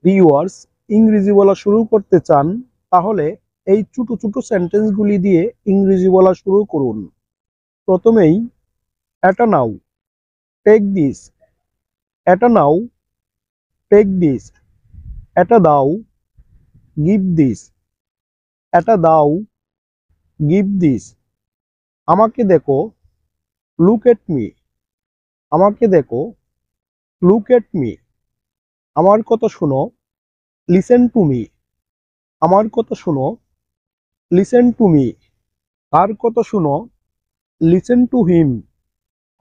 Viewers ইংরেজি বলা শুরু করতে চান তাহলে এই ছোট ছোট সেন্টেন্সগুলি দিয়ে ইংরেজি বলা শুরু করুন। প্রথমেই এটা নাও, টেক দিস। এটা নাও, টেক দিস। এটা দাও, গিভ দিস। এটা দাও, গিভ দিস। আমাকে দেখো, লুক এট মি। আমাকে দেখো, লুক এট মি। আমার কথা শোনো, লিসেন টু মি। আমার কথা শোনো, লিসেন টু মি। তার কথা শোনো, লিসেন টু হিম।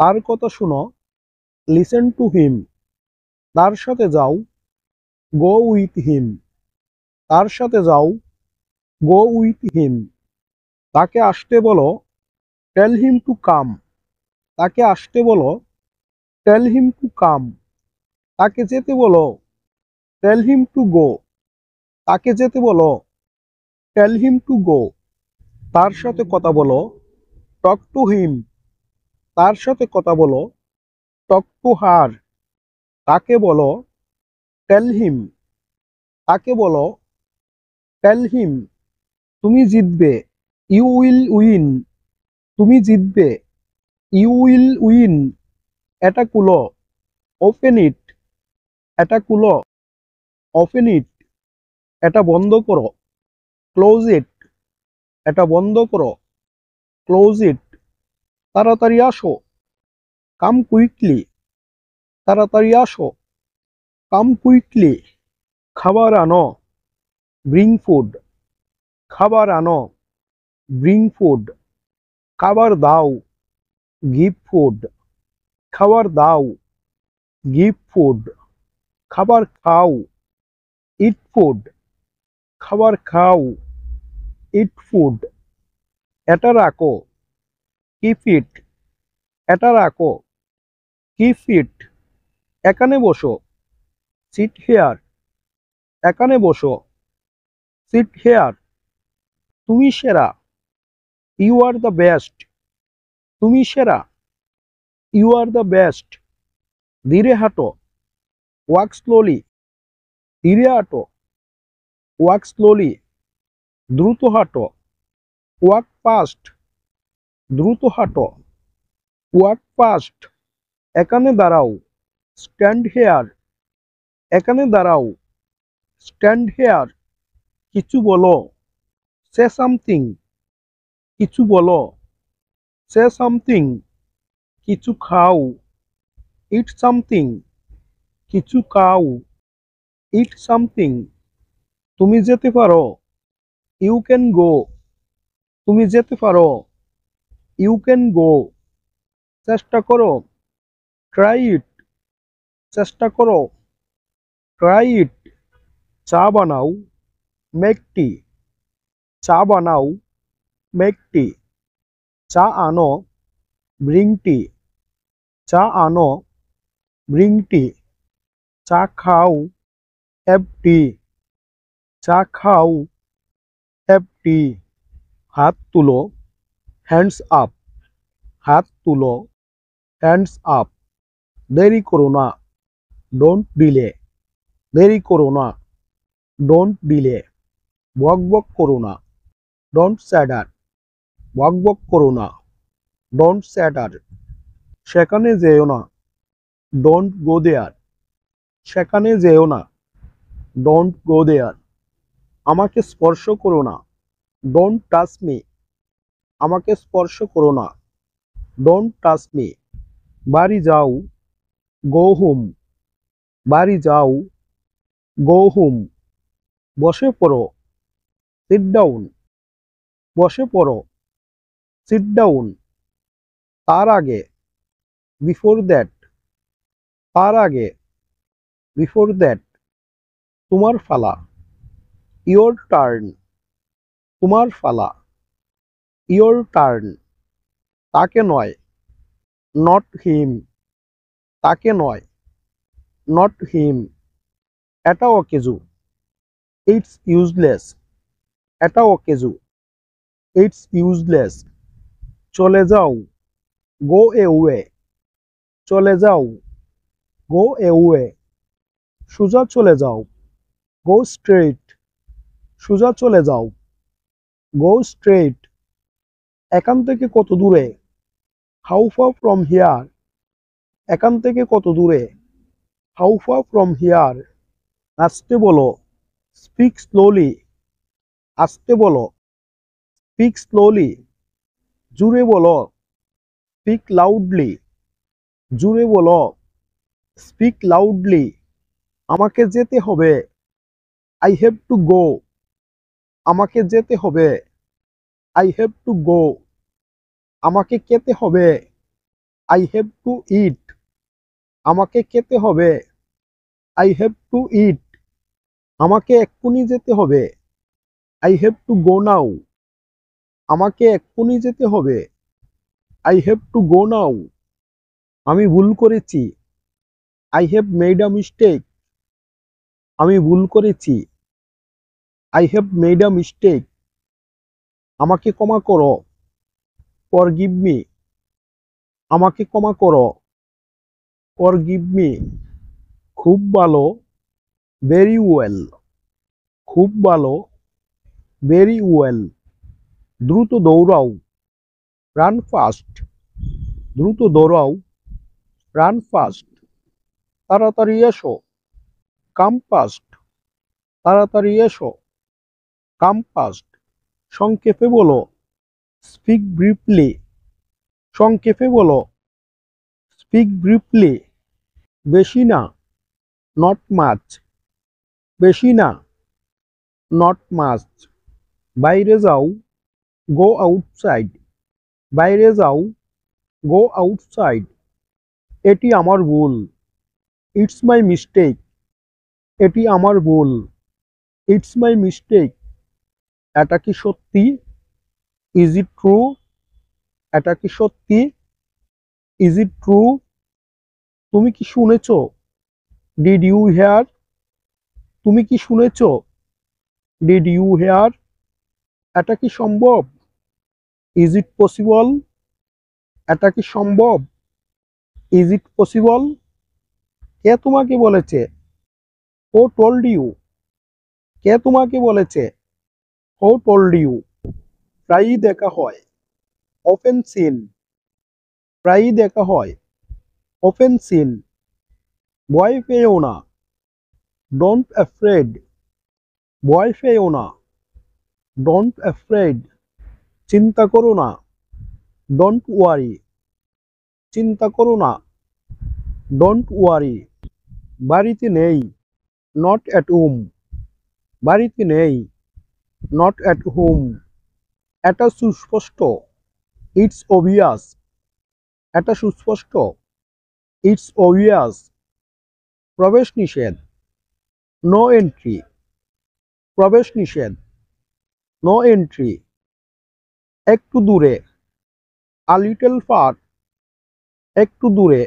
তার কথা শোনো, লিসেন টু হিম। তার সাথে যাও, গো উইথ হিম। তার সাথে যাও, গো উইথ হিম। তাকে আসতে বলো, টেল হিম টু কাম। তাকে আসতে বলো, টেল হিম টু কাম। তাকে যেতে বলো, টেল হিম টু গো। তাকে যেতে বলো, টেল হিম টু গো। তার সাথে কথা বলো, টক টু হিম। তার সাথে কথা বলো, টক টু হার। তাকে বলো, টেল হিম। তাকে বলো, টেল হিম। তুমি জিতবে, ইউ উইল উইন। তুমি জিতবে, ইউ উইল উইন। এটা খুলো, ওপেন ইট। এটা খুলো, ওপেন ইট। এটা বন্ধ করো, ক্লোজ ইট। এটা বন্ধ করো, ক্লোজ ইট। তাড়াতাড়ি আসো, কাম কুইকলি। তাড়াতাড়ি আসো, কাম কুইকলি। খাবার আনো, ব্রিং ফুড। খাবার আনো, ব্রিং ফুড। খাবার দাও, গিভ ফুড। খাবার দাও, গিভ ফুড। খাবার খাও, ইট ফুড। খাবার খাও, ইট ফুড। এটা রাখো, কিপ ইট। এটা রাখো, কিপ ইট। এখানে বসো, সিট হেয়ার। এখানে বসো, সিট হেয়ার। তুমি সেরা, ইউ আর দ্য বেস্ট। তুমি সেরা, ইউ আর দ্য বেস্ট। ধীরে হাঁটো, ওয়াক স্লোলি। ধীরে হাঁটো, ওয়াক স্লোলি। দ্রুত হাঁটো, ওয়াক ফাস্ট। দ্রুত হাঁটো, ওয়াক ফাস্ট। এখানে দাঁড়াও, স্ট্যান্ড হেয়ার। এখানে দাঁড়াও, স্ট্যান্ড হেয়ার। কিছু বলো, সে সামথিং। কিছু বলো, সে সামথিং। কিছু খাও, ইট সামথিং। কিছু খাও, ইট সামথিং। তুমি যেতে পারো, ইউ ক্যান গো। তুমি যেতে পারো, ইউ ক্যান গো। চেষ্টা করো, ট্রাই ইট। চেষ্টা করো, ট্রাই ইট। চা বানাও, মেক টি। চা বানাও, মেক টি। চা আনো, ব্রিং টি। চা আনো, ব্রিং টি। চা খাও, হ্যাভ টি। চা খাও, হ্যাভ টি। হাত তুলো, হ্যান্ডস আপ। হাত তুলো, হ্যান্ডস আপ। দেরি করো না, ডোন্ট ডিলে। দেরি করো না, ডোন্ট ডিলে। বক বক করো না, ডোন্ট স্যাডার। বক বক করো না, ডোন্ট স্যাডার। সেখানে যেও না, ডোন্ট গো দেয়ার। সেখানে যেও না, ডোন্ট গো দেয়ার। আমাকে স্পর্শ করো না, ডোন্ট টাচ মি। আমাকে স্পর্শ করো না, ডোন্ট টাচ মি। বাড়ি যাও, গো হোম। বাড়ি যাও, গো হোম। বসে পড়ো, সিট ডাউন। বসে পড়ো, সিট ডাউন। তার আগে, বিফোর দ্যাট। তার আগে, বিফোর দ্যাট। তোমার ফালা, ইয়োর টার্ন। তোমার ফালা, ইয়োর টার্ন। তাকে নয়, নট হিম। তাকে নয়, নট হিম। এটা অকেজো, ইটস ইউজলেস। এটা অকেজো, ইটস ইউজলেস। চলে যাও, গো এওয়ে। চলে যাও, গো এওয়ে। সোজা চলে যাও, গো স্ট্রেট, সোজা চলে যাও। গো স্ট্রেট, এখান থেকে কত দূরে? হাউ ফার ফ্রম হিয়ার, এখান থেকে কত দূরে? How far from here. আস্তে বলো, স্পিক স্লোলি, আস্তে বলো, স্পিক স্লোলি। জুড়ে বলো, স্পিক লাউডলি, জুড়ে বলো, স্পিক লাউডলি। আমাকে যেতে হবে, আই হ্যাভ টু গো, আমাকে যেতে হবে, আই হ্যাভ টু গো। আমাকে খেতে হবে, আই হ্যাভ টু ইট, আমাকে খেতে হবে, আই হ্যাভ টু ইট। আমাকে এক্ষুনি যেতে হবে, আই হ্যাভ টু গো নাও, আমাকে এক্ষুনি যেতে হবে, আই হ্যাভ টু গো নাও। আমি ভুল করেছি, I have made a mistake, আমি ভুল করেছি, I have made a mistake. আমাকে ক্ষমা করো, ফরগিভ মি, আমাকে ক্ষমা করো, ফরগিভ মি। খুব ভালো, ভেরি ওয়েল, খুব ভালো, ভেরি ওয়েল। দ্রুত দৌড়াও, রান ফাস্ট, দ্রুত দৌড়াও, রান ফাস্ট। তাড়াতাড়ি এসো, কাম ফাস্ট, তাড়াতাড়ি এসো, কাম ফাস্ট। সংক্ষেপে বলো, স্পিক ব্রিফলি, সংক্ষেপে বলো, স্পিক ব্রিফলি। বেশি না, নট মাচ, বেশি না, নট মাচ। বাইরে যাও, গো আউটসাইড, বাইরে যাও, গো আউটসাইড। এটি আমার ভুল, ইটস মাই মিস্টেক, এটি আমার ভুল, ইটস মাই মিস্টেক। এটা কি সত্যি? ইজ ইট ট্রু, এটা কি সত্যি? Is it true. তুমি কি শুনেছ? ডিড ইউ হেয়ার, তুমি কি শুনেছ? Did you hear. এটা কি সম্ভব? ইজ ইট পসিবল, এটা কি সম্ভব? Is it possible. কে তোমাকে বলেছে? হু টোল্ড ইউ, কে তোমাকে বলেছে? Who told you. প্রায়ই দেখা হয়, অফেন সিন, প্রায়ই দেখা হয়, অফেন সিন। ভয় পেও না, ডোন্ট অ্যাফ্রেড, ভয় পেও না, ডোন্ট অ্যাফ্রেড। চিন্তা করো না, ডোন্ট ওয়ারি, চিন্তা করো না, ডোন্ট ওয়ারি। বাড়িতে নেই, নট অ্যাট হোম, বাড়িতে নেই, নট অ্যাট হোম। এটা সুস্পষ্ট, ইটস অবভিয়াস, এটা সুস্পষ্ট, ইটস অবভিয়াস। প্রবেশ নিষেধ, নো এন্ট্রি, প্রবেশ নিষেধ, নো এন্ট্রি। একটু দূরে, আ লিটল ফার, একটু দূরে,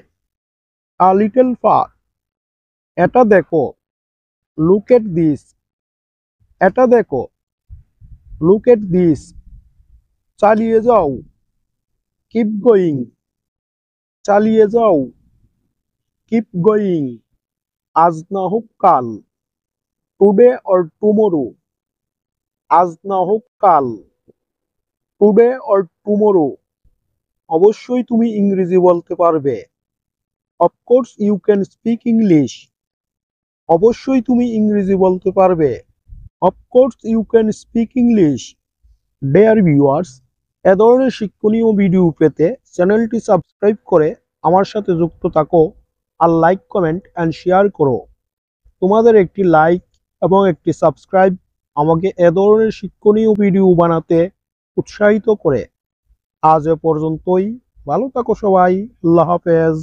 আ লিটল ফার। এটা দেখো, লুক এট দিস, এটা দেখো, লুক এট দিস। চালিয়ে যাও, কিপ গোয়িং, চালিয়ে যাও, কিপ গোয়িং। আজ না হোক কাল, টুডে অর টুমোরো, আজ না হোক কাল, টুডে অর টুমোরো। অবশ্যই তুমি ইংরেজি বলতে পারবে, of course you can speak English, অবশ্যই তুমি ইংরেজি বলতে পারবে, of course you can speak English. Dear viewers, এ ধরনের শিক্ষণীয় ভিডিও পেতে চ্যানেলটি সাবস্ক্রাইব করে আমার সাথে যুক্ত থাকো, আর লাইক, কমেন্ট অ্যান্ড শেয়ার করো। তোমাদের একটি লাইক এবং একটি সাবস্ক্রাইব আমাকে এ ধরনের শিক্ষণীয় ভিডিও বানাতে উৎসাহিত করে। আজ এ পর্যন্তই, ভালো থাকো সবাই, আল্লাহ হাফেজ।